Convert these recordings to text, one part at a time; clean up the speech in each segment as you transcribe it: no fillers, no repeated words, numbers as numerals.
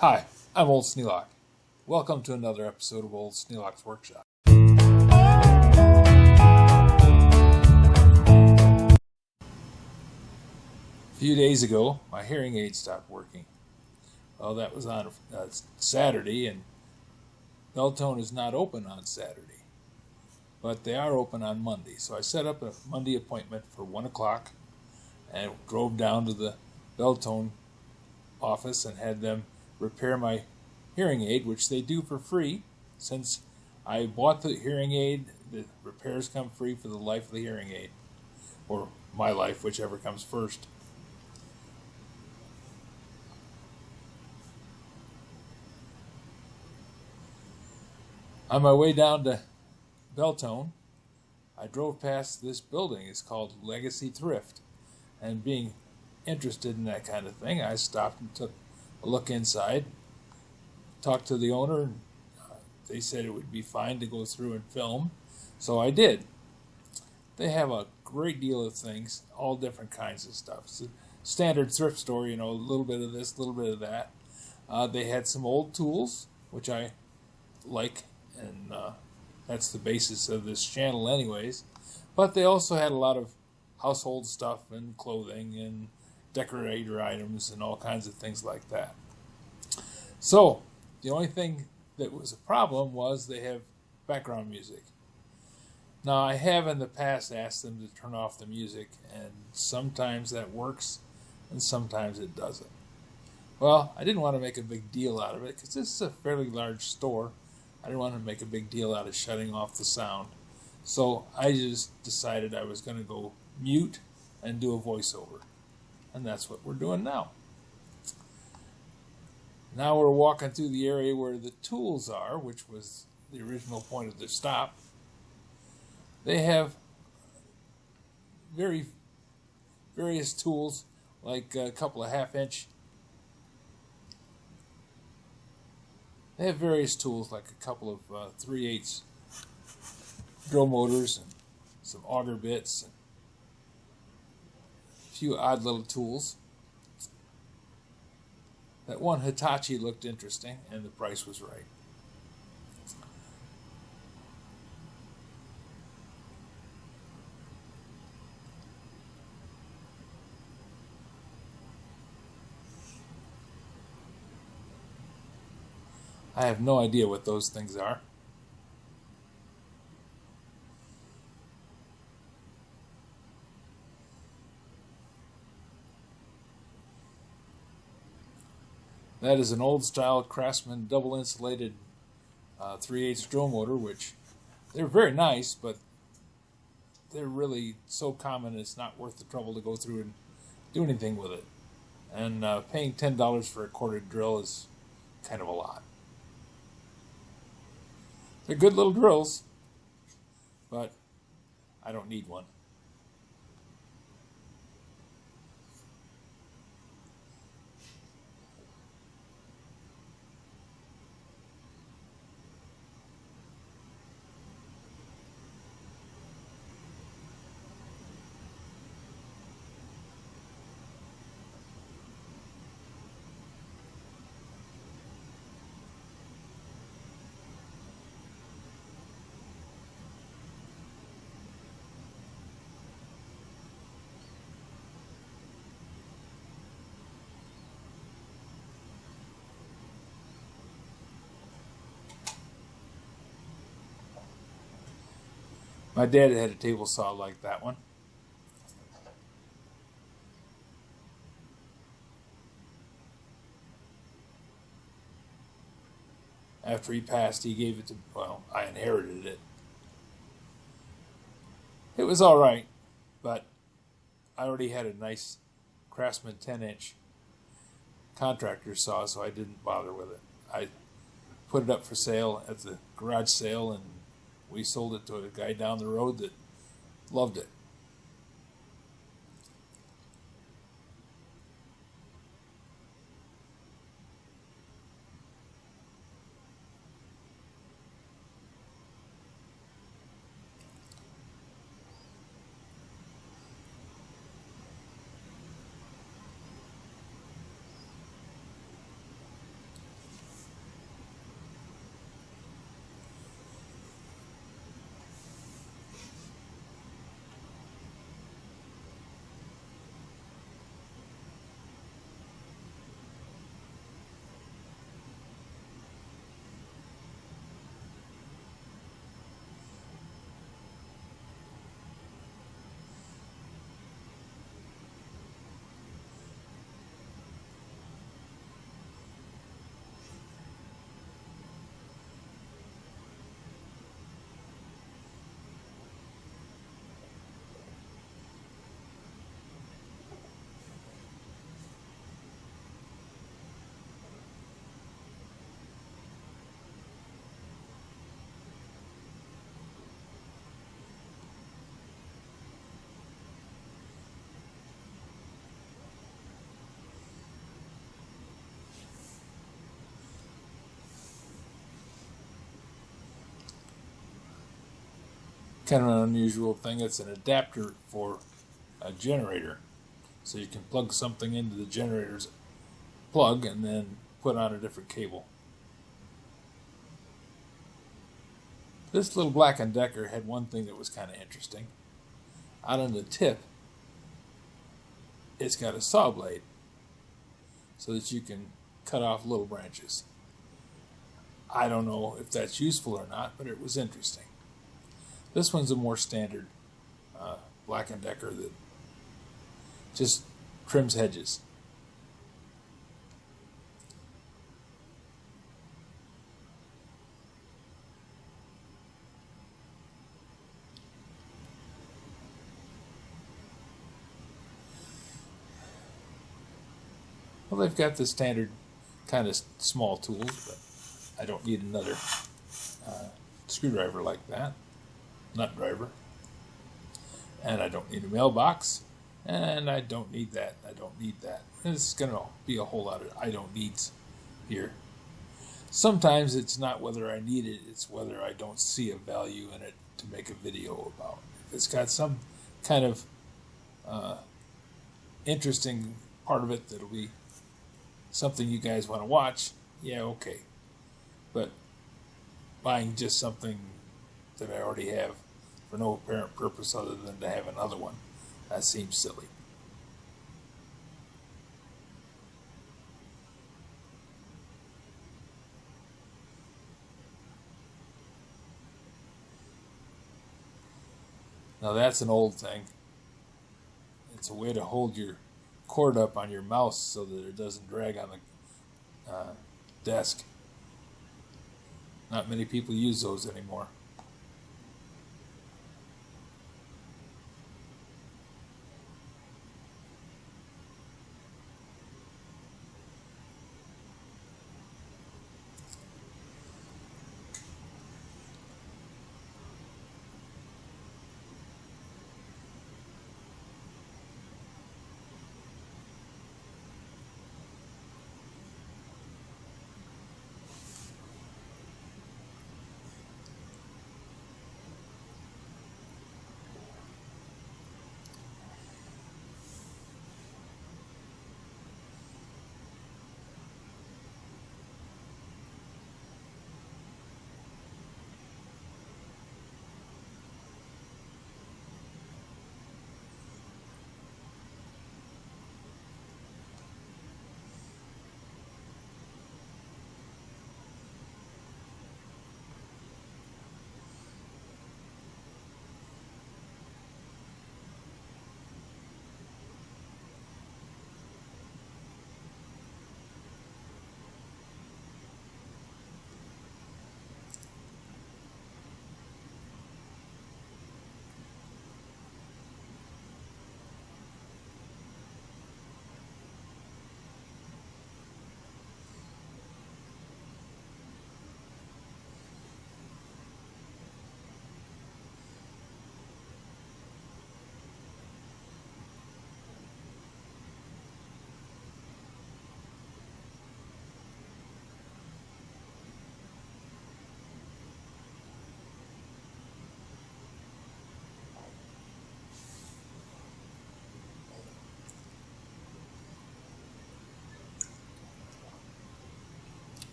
Hi, I'm Old Sneelock. Welcome to another episode of Old Sneelock's Workshop. A few days ago, my hearing aid stopped working. Well, that was on Saturday, and Beltone is not open on Saturday, but they are open on Monday. So I set up a Monday appointment for 1 o'clock and drove down to the Beltone office and had them repair my hearing aid, which they do for free. Since I bought the hearing aid, the repairs come free for the life of the hearing aid, or my life, whichever comes first. On my way down to Beltone, I drove past this building. It's called Legacy Thrift, and being interested in that kind of thing, I stopped and took a look inside, talked to the owner, and they said it would be fine to go through and film, so I did. They have a great deal of things, all different kinds of stuff. It's a standard thrift store, a little bit of this, a little bit of that. They had some old tools, which I like, and that's the basis of this channel anyways. But they also had a lot of household stuff and clothing and decorator items and all kinds of things like that. So, the only thing that was a problem was they have background music. Now, I have in the past asked them to turn off the music, and sometimes that works, and sometimes it doesn't. Well, I didn't want to make a big deal out of it, because this is a fairly large store. I didn't want to make a big deal out of shutting off the sound. So I just decided I was going to go mute and do a voiceover. And that's what we're doing now. Now we're walking through the area where the tools are, which was the original point of the stop. They have various tools, like a couple of half-inch. They have various tools, like a couple of 3/8 drill motors and some auger bits and a few odd little tools. That one Hitachi looked interesting, and the price was right. I have no idea what those things are. That is an old-style Craftsman double-insulated 3/8 drill motor, which they're very nice, but they're really so common it's not worth the trouble to go through and do anything with it. And paying $10 for a corded drill is kind of a lot. They're good little drills, but I don't need one. My dad had a table saw like that one. After he passed, he gave it to, I inherited it. It was all right, but I already had a nice Craftsman 10-inch contractor saw, so I didn't bother with it. I put it up for sale at the garage sale, and we sold it to a guy down the road that loved it. kind of an unusual thing. It's an adapter for a generator. So you can plug something into the generator's plug and then put on a different cable. This little Black & Decker had one thing that was kind of interesting. Out on the tip, it's got a saw blade so that you can cut off little branches. I don't know if that's useful or not, but it was interesting. This one's a more standard Black & Decker that just trims hedges. Well, they've got the standard kind of small tools, but I don't need another screwdriver like that, nut driver. And I don't need a mailbox, and I don't need that, I don't need that. And it's going to be a whole lot of I don't needs here. Sometimes it's not whether I need it, it's whether I don't see a value in it to make a video about. If it's got some kind of interesting part of it that'll be something you guys want to watch, yeah, okay. But buying just something that I already have for no apparent purpose other than to have another one, that seems silly. Now that's an old thing. It's a way to hold your cord up on your mouse so that it doesn't drag on the desk. Not many people use those anymore.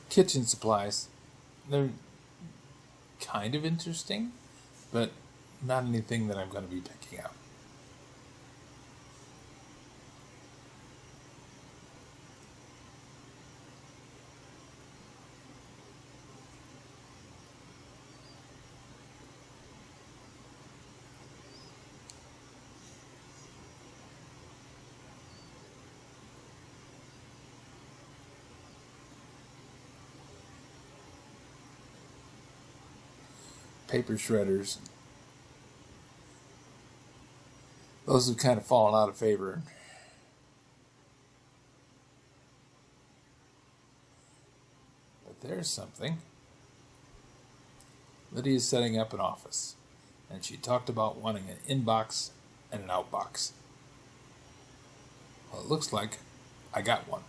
Kitchen supplies. They're kind of interesting, but not anything that I'm going to be picking up. Paper shredders. Those have kind of fallen out of favor. there's something. Lydia's setting up an office, and she talked about wanting an inbox and an outbox. Well, it looks like I got one.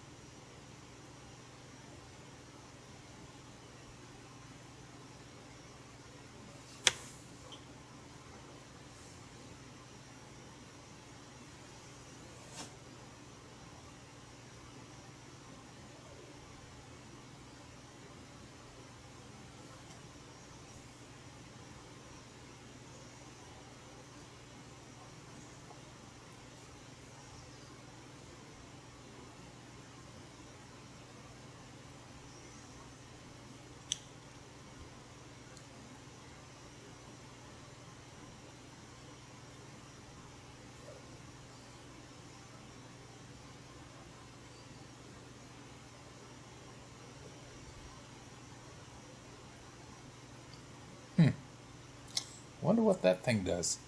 Wonder what that thing does.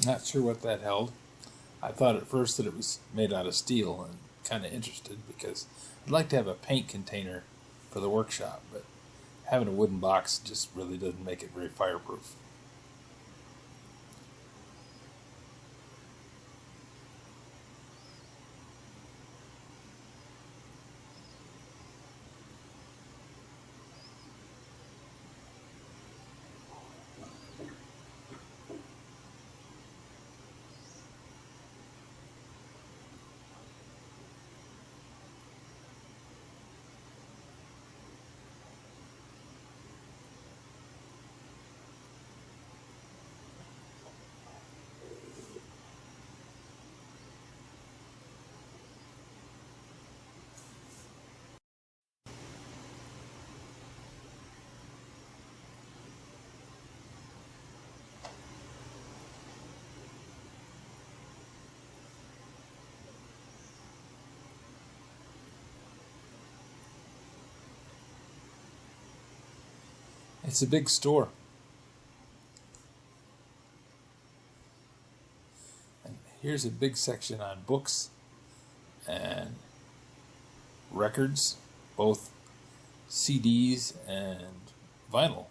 Not sure what that held. I thought at first that it was made out of steel, and kind of interested because I'd like to have a paint container for the workshop, but having a wooden box just really doesn't make it very fireproof. It's a big store. And here's a big section on books and records, both CDs and vinyl.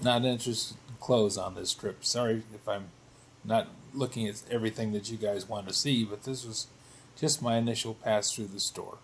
Not interested in clothes on this trip. Sorry if I'm not looking at everything that you guys want to see, but this was just my initial pass through the store.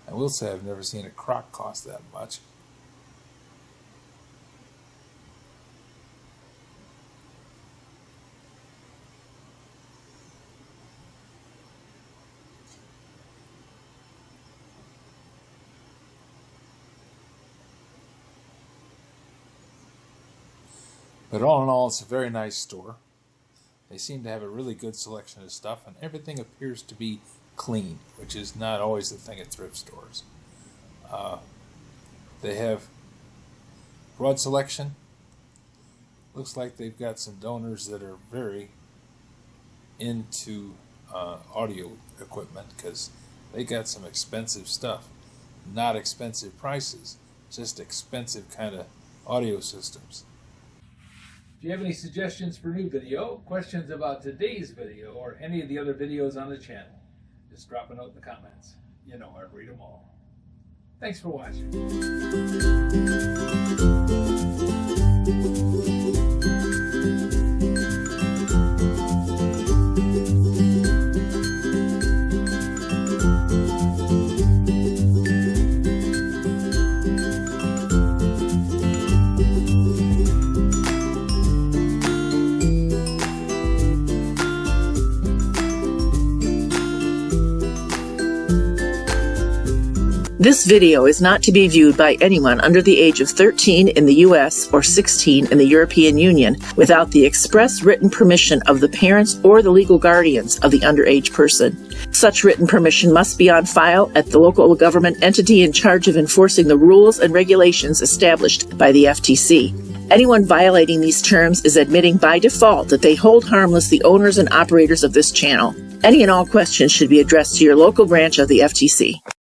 I will say I've never seen a crock cost that much. But all in all, it's a very nice store. They seem to have a really good selection of stuff, and everything appears to be clean, which is not always the thing at thrift stores. They have broad selection. Looks like they've got some donors that are very into audio equipment because they got some expensive stuff. Not expensive prices, just expensive kind of audio systems. If you have any suggestions for new video, questions about today's video, or any of the other videos on the channel, just drop a note in the comments. You know I'd read them all. Thanks for watching. This video is not to be viewed by anyone under the age of 13 in the U.S. or 16 in the European Union without the express written permission of the parents or the legal guardians of the underage person. Such written permission must be on file at the local government entity in charge of enforcing the rules and regulations established by the FTC. Anyone violating these terms is admitting by default that they hold harmless the owners and operators of this channel. Any and all questions should be addressed to your local branch of the FTC.